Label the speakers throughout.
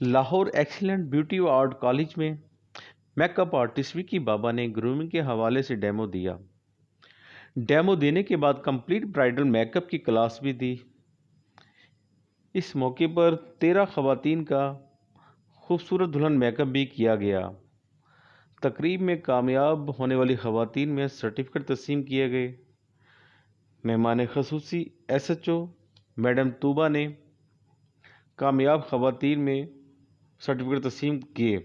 Speaker 1: Lahore excellent beauty art college में makeup artist Vicky बाबा ने grooming के हवाले से डेमो दिया। डेमो देने के बाद कंप्लीट ब्राइडल मेकअप की क्लास भी दी। इस मौके पर 13 खवातीन का खूबसूरत दुल्हन मेकअप भी किया गया। तकरीब में कामयाब होने वाली खवातीन में सर्टिफिकेट तस्लीम किए गए। मेहमान खसूसी SHO मैडम तूबा ने कामयाब खवातीन में सर्टिफिकेट तस्लीम किए।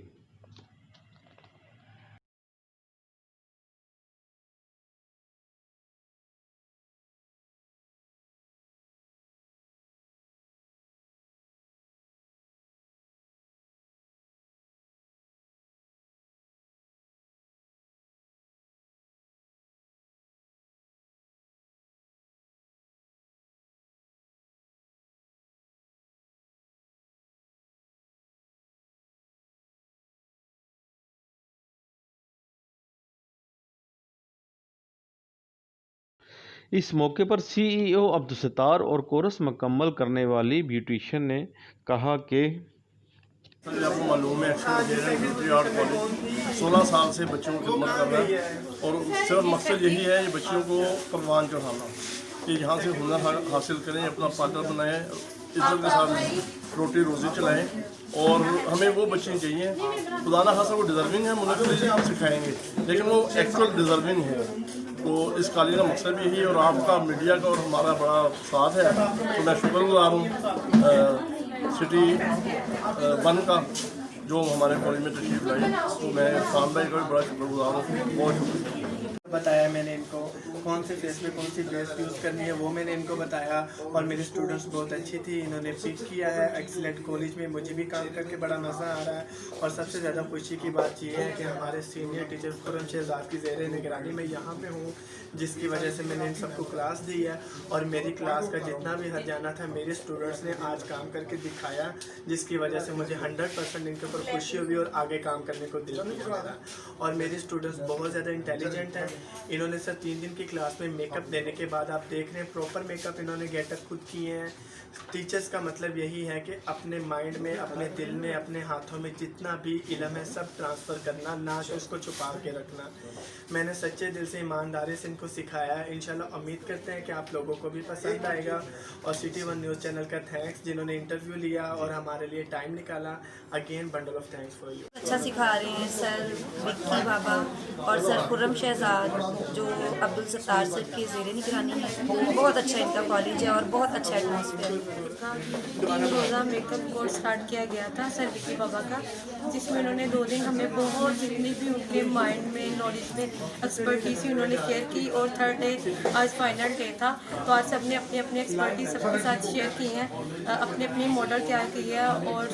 Speaker 1: इस मौके पर CEO अब्दुल सत्तार और कोरस मुकम्मल करने वाली ब्यूटिशियन ने कहा कि
Speaker 2: आपको मालूम है ब्यूटी आर्ट कॉलेज 16 साल से बच्चों की खिदमत कर रहा है और सिर्फ मकसद यही है कि बच्चों को परवान चढ़ाना कि यहाँ से हुनर हासिल करें, अपना पार्टनर बनाएं, इज्जत के साथ रोटी रोज़ी चलाएं। और हमें वो बच्चे चाहिए, खुदा ना खासा वो डिज़र्विंग है, मुझे हम सिखाएंगे, लेकिन वो एक्चुअल डिज़र्विंग है। तो इस कॉलेज का मकसद भी यही है और आपका मीडिया का और हमारा बड़ा साथ है, तो मैं शुक्रगुजार हूँ सिटी 1 का जो हमारे कॉलेज में तशरीफ लाई। तो मैं खान भाई का भी बड़ा शुक्रगुजार हूँ, बहुत शुक्रिया।
Speaker 3: बताया मैंने इनको कौन से फेस पे कौन सी ड्रेस यूज़ करनी है, वो मैंने इनको बताया और मेरे स्टूडेंट्स बहुत अच्छी थी, इन्होंने पिक किया है एक्सीलेंट कॉलेज में। मुझे भी काम करके बड़ा मज़ा आ रहा है और सबसे ज़्यादा खुशी की बात यह है कि हमारे सीनियर टीचर खुर्रम शहजाद की ज़ेर निगरानी में यहाँ पे हूँ, जिसकी वजह से मैंने इन सबको क्लास दी है और मेरी क्लास का जितना भी हर्जाना था मेरे स्टूडेंट्स ने आज काम करके दिखाया, जिसकी वजह से मुझे 100% इनके ऊपर खुशी हुई और आगे काम करने को दिल किया मेरा। और मेरे स्टूडेंट्स बहुत ज़्यादा इंटेलिजेंट हैं। इन्होंने सर 3 दिन की क्लास में मेकअप देने के बाद आप देख रहे हैं प्रॉपर मेकअप इन्होंने गेटअप खुद किए हैं। टीचर्स का मतलब यही है कि अपने माइंड में, अपने दिल में, अपने हाथों में जितना भी इल्म है सब ट्रांसफ़र करना, ना कि उसको छुपा के रखना। मैंने सच्चे दिल से ईमानदारी से इनको सिखाया है। इंशाल्लाह उम्मीद करते हैं कि आप लोगों को भी पसंद आएगा। और सिटी 1 न्यूज़ चैनल का थैंक्स जिन्होंने इंटरव्यू लिया और हमारे लिए टाइम निकाला। Again bundle of thanks for you.
Speaker 4: अच्छा सिखा रहे हैं सर विक्की बाबा और सर खुर्रम शहजाद जो अब्दुल सत्तार सर की ज़ेरे निगरानी है। बहुत अच्छा इनका कॉलेज है और बहुत अच्छा एटमॉस्फेयर।
Speaker 5: 3 रोज़ा मेकअप कोर्स स्टार्ट किया गया था सर विक्की बाबा का, जिसमें उन्होंने 2 दिन हमें बहुत जितनी भी उनके माइंड में, नॉलेज में एक्सपर्टीज उन्होंने शेयर की। और 3rd डे आज फाइनल डे था, तो आज सबने अपनी अपनी एक्सपर्टीज सबके साथ शेयर की हैं, अपनी अपनी मॉडल तैयार की है। और